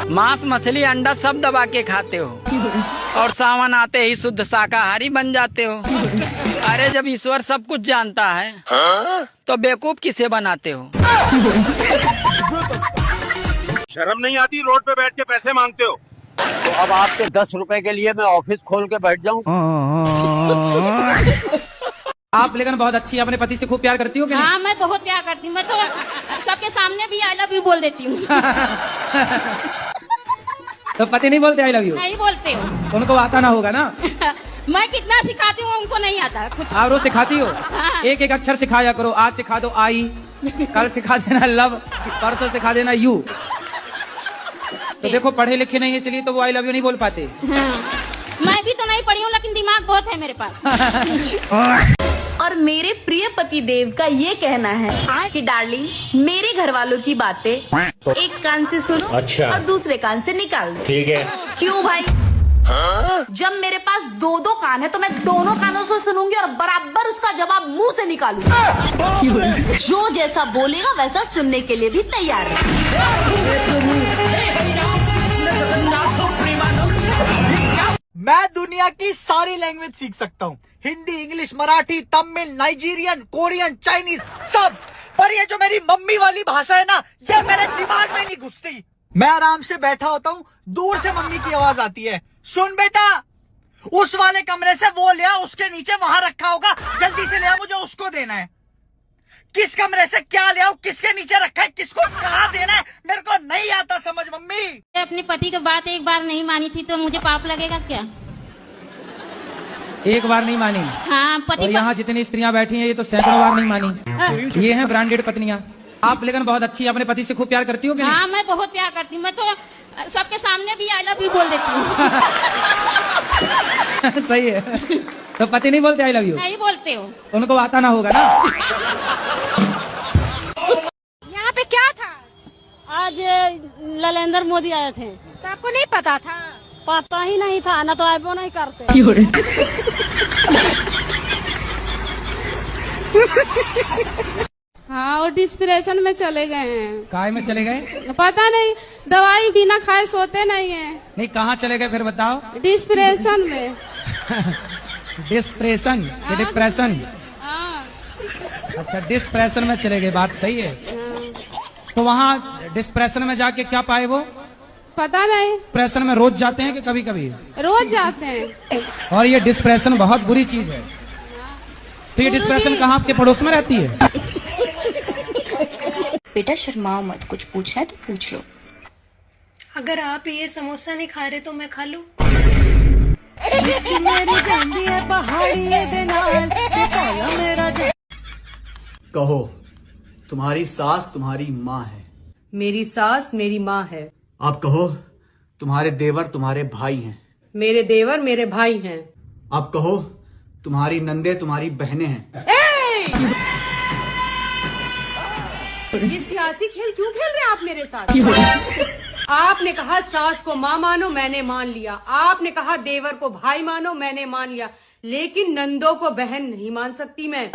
मांस मछली अंडा सब दबा के खाते हो और सावन आते ही शुद्ध शाकाहारी बन जाते हो। अरे जब ईश्वर सब कुछ जानता है तो बेवकूफ किसे बनाते हो? शर्म नहीं आती रोड पे बैठ के पैसे मांगते हो? तो अब आपके 10 रुपए के लिए मैं ऑफिस खोल के बैठ जाऊं? आप लेकिन बहुत अच्छी अपने पति से खूब प्यार करती हो कि नहीं? हाँ, मैं बहुत प्यार करती हूँ। मैं तो सबके सामने भी आई लव यू बोल देती हूँ। तो पति नहीं बोलते आई लव यू? नहीं बोलते हो। उनको आता ना होगा ना? मैं कितना सिखाती हूँ उनको नहीं आता कुछ। आप रोज सिखाती हो? हाँ। एक एक अक्षर सिखाया करो। आज सिखा दो आई, कल सिखा देना लव, परसों सिखा देना यू। तो देखो पढ़े लिखे नहीं है इसलिए तो वो आई लव यू नहीं बोल पाते। हाँ। मैं भी तो नहीं पढ़ी हूँ लेकिन दिमाग बहुत है मेरे पास। और मेरे प्रिय पति देव का ये कहना है कि डार्लिंग मेरे घर वालों की बातें एक कान से सुनो और दूसरे कान से निकाल दो। ठीक है। क्यों भाई? जब मेरे पास दो दो कान है तो मैं दोनों कानों से सुनूंगी और बराबर उसका जवाब मुंह से निकालूंगी। जो जैसा बोलेगा वैसा सुनने के लिए भी तैयार है। मैं दुनिया की सारी लैंग्वेज सीख सकता हूँ, Hindi, English, Marathi, Tamil, Nigerian, Korean, Chinese, सब। पर ये जो मेरी मम्मी वाली भाषा है ना, ये मेरे दिमाग में नहीं घुसती। मैं आराम से बैठा होता हूँ, दूर से मम्मी की आवाज आती है, सुन बेटा उस वाले कमरे से वो ले आ, उसके नीचे वहां रखा होगा, जल्दी से ले आ, मुझे उसको देना है। किस कमरे से क्या ले आओ, किसके नीचे रखा है, किसको कहाँ देना है, मेरे को नहीं आता समझ मम्मी। अपने पति की बात एक बार नहीं मानी थी तो मुझे पाप लगेगा क्या? एक बार नहीं मानी? हाँ, पति और यहाँ जितनी स्त्रियाँ बैठी हैं ये तो सैकड़ों बार नहीं मानी। ये हैं ब्रांडेड पत्नियाँ। आप लेकिन बहुत अच्छी अपने पति से खूब प्यार करती हो कि नहीं? हाँ, मैं बहुत प्यार करती हूँ। मैं तो सबके सामने भी आई लव यू बोल देती हूँ। सही है। तो पति नहीं बोलते आई लव यू? नहीं बोलते हो। उनको आता ना होगा ना? यहाँ पे क्या था? आज नरेंद्र मोदी आए थे। तो आपको नहीं पता था? पता ही नहीं था ना, तो आईबो नहीं करते। हाँ, और डिस्प्रेशन में चले गए हैं। काय में चले गए? पता नहीं, दवाई बिना खाए सोते नहीं है। नहीं, कहाँ चले गए फिर बताओ? डिस्प्रेशन में। डिस्प्रेशन या डिप्रेशन? हाँ। अच्छा, डिस्प्रेशन में चले गए, बात सही है। तो वहाँ डिस्प्रेशन में जाके क्या पाए वो? पता नहीं। डिप्रेशन में रोज जाते हैं कि कभी कभी? रोज जाते हैं। और ये डिस्प्रेशन बहुत बुरी चीज है। तो ये डिस्प्रेशन कहाँ आपके पड़ोस में रहती है? बेटा शर्माओ मत, कुछ पूछना है तो पूछ लो। अगर आप ये समोसा नहीं खा रहे तो मैं खा लूं? कहो, तुम्हारी सास तुम्हारी माँ है। मेरी सास मेरी माँ है। आप कहो, तुम्हारे देवर तुम्हारे भाई हैं। मेरे देवर मेरे भाई हैं। आप कहो, तुम्हारी नंदे तुम्हारी बहनें हैं। ये सियासी खेल क्यों खेल रहे हैं आप मेरे साथ? आपने कहा सास को माँ मानो, मैंने मान लिया। आपने कहा देवर को भाई मानो, मैंने मान लिया। लेकिन नंदों को बहन नहीं मान सकती मैं।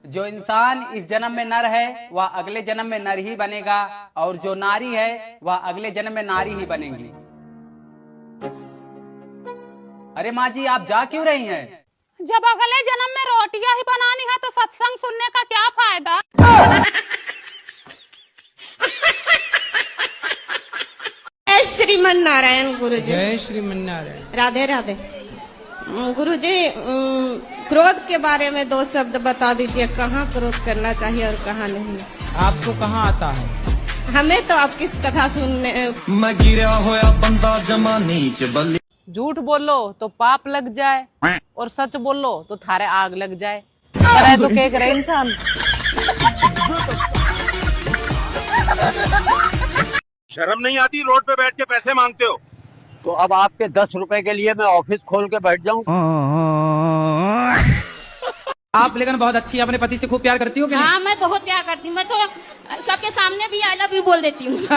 जो इंसान इस जन्म में नर है वह अगले जन्म में नर ही बनेगा, और जो नारी है वह अगले जन्म में नारी ही बनेगी। अरे माँ जी, आप जा क्यों रही हैं? जब अगले जन्म में रोटियां ही बनानी है तो सत्संग सुनने का क्या फायदा? जय श्रीमन नारायण गुरु जी। जय श्रीमन नारायण। राधे राधे। गुरु जी, क्रोध के बारे में 2 शब्द बता दीजिए, कहाँ क्रोध करना चाहिए और कहाँ नहीं? आपको कहाँ आता है? हमें तो आपकी कथा सुनने। मैं गिरा होया बंदा जमा नीच बल्ली। झूठ बोलो तो पाप लग जाए और सच बोलो तो थारे आग लग जाए। करे तो क्या करे इंसान? शर्म नहीं आती रोड पे बैठ के पैसे मांगते हो? तो अब आपके 10 रुपए के लिए मैं ऑफिस खोल के बैठ जाऊं? आप लेकिन बहुत अच्छी अपने पति से खूब प्यार करती हो कि नहीं? हाँ, मैं बहुत प्यार करती हूँ। मैं तो सबके सामने भी आई लव यू बोल देती हूँ।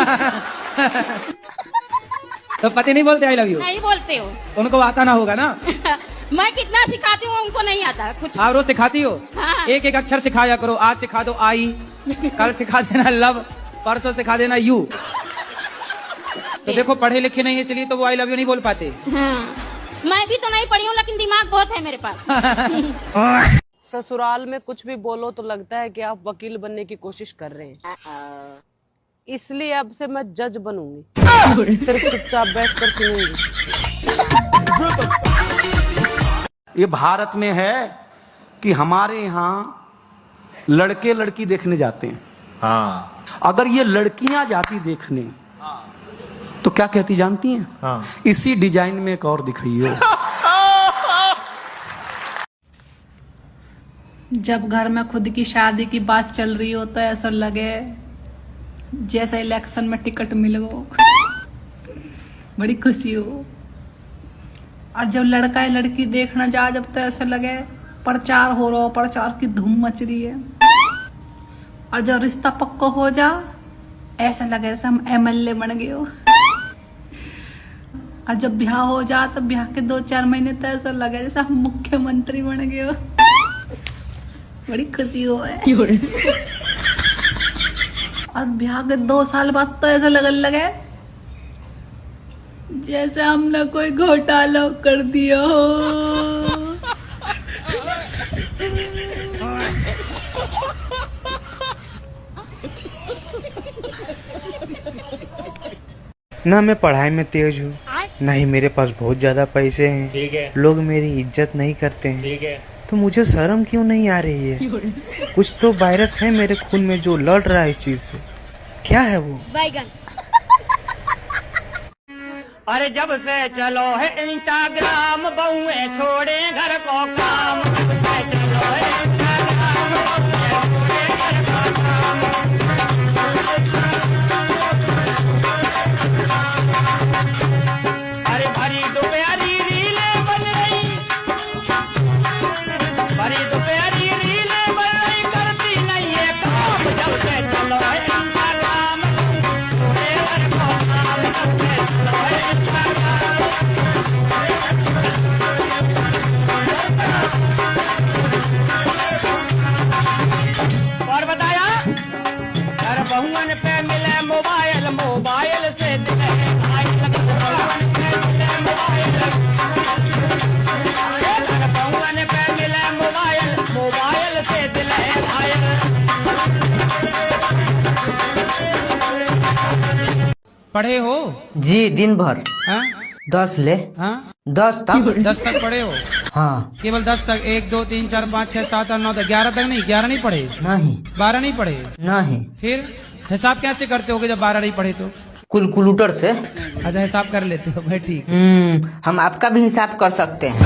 तो पति नहीं बोलते आई लव यू? नहीं बोलते हो। उनको आता ना होगा ना? मैं कितना सिखाती हूँ उनको नहीं आता कुछ। आप रोज सिखाती हो? हाँ। एक एक अक्षर सिखाया करो। आज सिखा दो आई, कल सिखा देना लव, परसों सिखा देना यू। तो देखो पढ़े लिखे नहीं है इसलिए तो वो आई लव यू नहीं बोल पाते। हाँ, मैं भी तो नहीं पढ़ी हूँ लेकिन दिमाग बहुत है मेरे पास। ससुराल में कुछ भी बोलो तो लगता है कि आप वकील बनने की कोशिश कर रहे हैं, इसलिए अब से मैं जज बनूंगी, सिर्फ चुपचाप बैठकर सुनूंगी। ये भारत में है कि हमारे यहाँ लड़के लड़की देखने जाते हैं। हाँ। अगर ये लड़कियां जाती देखने तो क्या कहती जानती हैं? हाँ। इसी डिजाइन में एक और दिखाइए। जब घर में खुद की शादी की बात चल रही हो तो ऐसा लगे जैसे इलेक्शन में टिकट मिल गो, बड़ी खुशी हो। और जब लड़का या लड़की देखना जा जब तो ऐसा लगे प्रचार हो रहा हो, प्रचार की धूम मच रही है। और जब रिश्ता पक्का हो जा ऐसा लगे जैसे हम MLA बन गए हो। और जब ब्याह हो जा तो ब्याह के 2-4 महीने तो ऐसा लगे जैसे हम मुख्यमंत्री बन गए हो, बड़ी खुशी हो है। और ब्याह के 2 साल बाद तो ऐसा लगने लगे जैसे हमने कोई घोटाला कर दिया हो। ना मैं पढ़ाई में तेज हूँ, ना ही मेरे पास बहुत ज्यादा पैसे हैं। ठीक है। लोग मेरी इज्जत नहीं करते हैं। ठीक है। तो मुझे शर्म क्यों नहीं आ रही है? कुछ तो वायरस है मेरे खून में जो लड़ रहा है इस चीज से। क्या है वो? बैगन। अरे जब से चलो है इंस्टाग्राम, बहुएं छोड़े घर को काम। चलो है इंस्टाग्राम, बहुएं छोड़े घर को काम। अरे भरी दोपहरी रीलें बन रही, भरी दोपहरी रीलें बन रही, करती नहीं है काम। जब से चलो है इंस्टाग्राम, छोड़े घर को काम। जब से चलो है और बताया अरे बहुअन पे मिले मोबाइल, मोबाइल से दिल है भाई लगे। बहुअन पे मिले मोबाइल, अरे बहुअन पे मिले मोबाइल, मोबाइल से दिल है भाई। पढ़े हो? जी दिन भर। हाँ? 10 ले। हाँ? 10 तक। 10 तक पढ़े हो? हाँ। केवल 10 तक? 1 2 3 4 5 6 7 8 9 10 11 तक नहीं? 11 नहीं पढ़े? नहीं। 12 नहीं पढ़े? नहीं। फिर हिसाब कैसे करते होगे जब 12 नहीं पढ़े तो? कैलकुलेटर से। अच्छा हिसाब कर लेते हो भाई, ठीक। हम आपका भी हिसाब कर सकते हैं।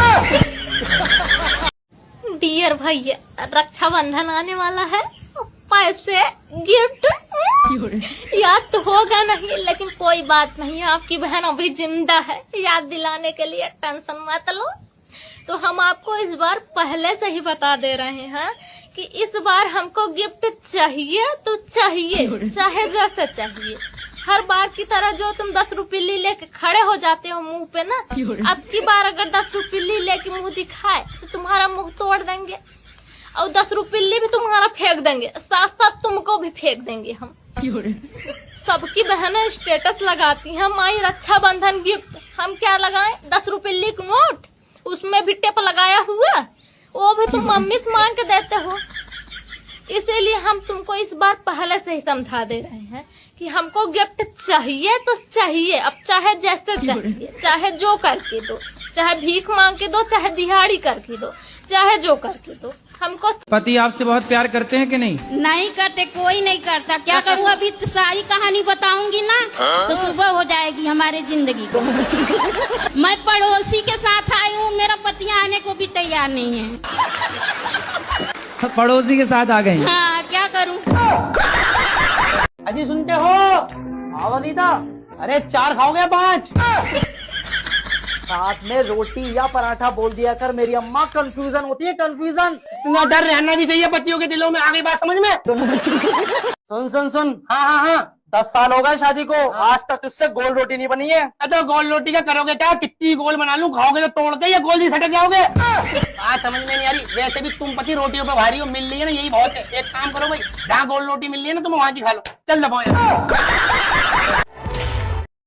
डियर भैया, रक्षाबंधन आने वाला है, पैसे गिफ्ट याद तो होगा नहीं लेकिन कोई बात नहीं, आपकी बहन अभी जिंदा है, याद दिलाने के लिए टेंशन मत लो। तो हम आपको इस बार पहले से ही बता दे रहे हैं कि इस बार हमको गिफ्ट चाहिए तो चाहिए, चाहे जैसे चाहिए। हर बार की तरह जो तुम 10 रुपये लेके खड़े हो जाते हो मुंह पे ना, अब की बार अगर 10 रुपये लेके मुंह दिखाए तो तुम्हारा मुंह तोड़ देंगे और 10 रुपये भी तुम्हारा फेंक देंगे, साथ साथ तुमको भी फेंक देंगे हम। सबकी बहनें स्टेटस लगाती हैं माई रक्षाबंधन गिफ्ट, हम क्या लगाएं? 10 रुपये का नोट, उसमें भी टेप लगाया हुआ, वो भी तुम मम्मी से मांग के देते हो। इसीलिए हम तुमको इस बार पहले से ही समझा दे रहे हैं कि हमको गिफ्ट चाहिए तो चाहिए, अब चाहे जैसे चाहिए, चाहे जो करके दो, चाहे भीख मांग के दो, चाहे दिहाड़ी करके दो, चाहे जो करके दो। हमको पति आपसे बहुत प्यार करते हैं कि नहीं? नहीं करते, कोई नहीं करता। क्या करूँ, अभी तो सारी कहानी बताऊंगी ना तो सुबह हो जाएगी हमारे जिंदगी को। मैं पड़ोसी के साथ आई हूँ, मेरा पति आने को भी तैयार नहीं है। पड़ोसी के साथ आ गए? हाँ, क्या करूँ। अजी सुनते हो? आवाज़ अरे 4 खाओगे 5? साथ में रोटी या पराठा बोल दिया कर, मेरी अम्मा कंफ्यूजन होती है, कंफ्यूजन। इतना डर रहना भी चाहिए बच्चियों के दिलों में, आ गई बात समझ में? सुन सुन सुन, हाँ हाँ हाँ, 10 साल हो गए शादी को, आज तक तुझसे गोल रोटी नहीं बनी है। तो गोल रोटी का करोगे क्या? कितनी गोल बना लूं, खाओगे तो तोड़ के या गोल ही सटक जाओगे? बात समझ में नहीं आ रही। वैसे भी तुम पति रोटियों पे भारी हो, मिल रही है ना, यही बहुत है। एक काम करो भाई, जहाँ गोल रोटी मिल रही है ना तुम वहां की खा लो। चल दबाओ।